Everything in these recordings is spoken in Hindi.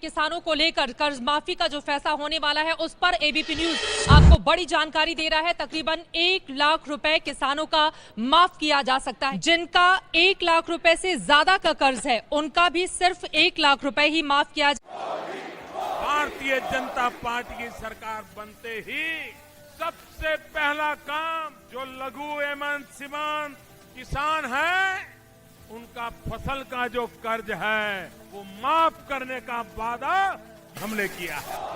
किसानों को लेकर कर्ज माफी का जो फैसला होने वाला है उस पर एबीपी न्यूज आपको बड़ी जानकारी दे रहा है। तकरीबन 1 लाख रुपए किसानों का माफ किया जा सकता है। जिनका 1 लाख रुपए से ज्यादा का कर्ज है उनका भी सिर्फ 1 लाख रुपए ही माफ किया। भारतीय जनता पार्टी की सरकार बनते ही सबसे पहला काम जो लघु एवं सीमांत किसान है उनका फसल का जो कर्ज है वो माफ करने का वादा हमने किया है।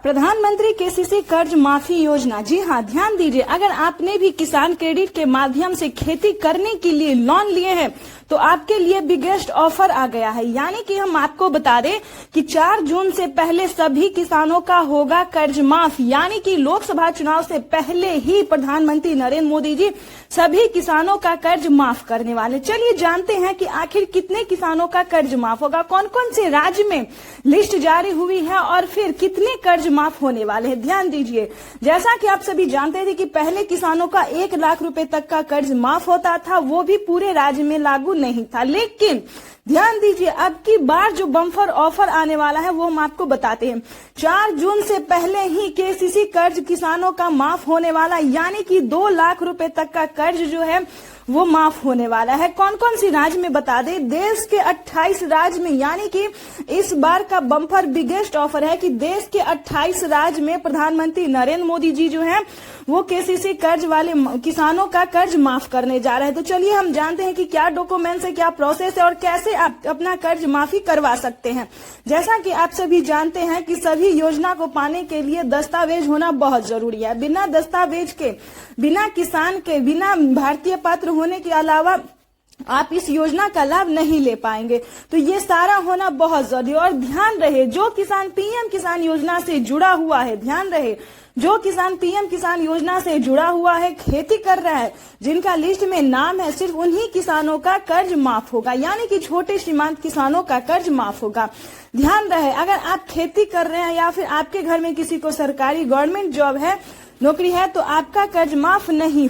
प्रधानमंत्री केसीसी कर्ज माफी योजना। जी हां, ध्यान दीजिए, अगर आपने भी किसान क्रेडिट के माध्यम से खेती करने के लिए लोन लिए हैं तो आपके लिए बिगेस्ट ऑफर आ गया है। यानी कि हम आपको बता दें कि 4 जून से पहले सभी किसानों का होगा कर्ज माफ। यानी कि लोकसभा चुनाव से पहले ही प्रधानमंत्री नरेंद्र मोदी जी सभी किसानों का कर्ज माफ करने वाले। चलिए जानते हैं कि आखिर कितने किसानों का कर्ज माफ होगा, कौन कौन से राज्य में लिस्ट जारी हुई है और फिर कितने कर्ज माफ होने वाले हैं। ध्यान दीजिए, जैसा कि आप सभी जानते थे कि पहले किसानों का 1 लाख रुपए तक का कर्ज माफ होता था, वो भी पूरे राज्य में लागू नहीं था। लेकिन ध्यान दीजिए, अब की बार जो बम्पर ऑफर आने वाला है वो हम आपको बताते हैं। 4 जून से पहले ही केसीसी कर्ज किसानों का माफ होने वाला, यानी कि 2 लाख रुपए तक का कर्ज जो है वो माफ होने वाला है। कौन कौन सी राज्य में बता दें, देश के 28 राज्य में। यानी कि इस बार का बम्पर बिगेस्ट ऑफर है कि देश के 28 राज्य में प्रधानमंत्री नरेंद्र मोदी जी जो हैं वो केसीसी कर्ज वाले किसानों का कर्ज माफ करने जा रहे हैं। तो चलिए हम जानते हैं कि क्या डॉक्यूमेंट्स है, क्या प्रोसेस है और कैसे आप अपना कर्ज माफी करवा सकते हैं। जैसा कि आप सभी जानते हैं कि सभी योजना को पाने के लिए दस्तावेज होना बहुत जरूरी है। बिना दस्तावेज के, बिना किसान के, बिना भारतीय पात्र होने के अलावा आप इस योजना का लाभ नहीं ले पाएंगे। तो ये सारा होना बहुत जरूरी है। और ध्यान रहे, जो किसान पीएम किसान योजना से जुड़ा हुआ है, ध्यान रहे, जो किसान पीएम किसान योजना से जुड़ा हुआ है, खेती कर रहा है, जिनका लिस्ट में नाम है, सिर्फ उन्हीं किसानों का कर्ज माफ होगा। यानी कि छोटे सीमांत किसानों का कर्ज माफ होगा। ध्यान रहे, अगर आप खेती कर रहे हैं या फिर आपके घर में किसी को सरकारी गवर्नमेंट जॉब है, नौकरी है, तो आपका कर्ज माफ नहीं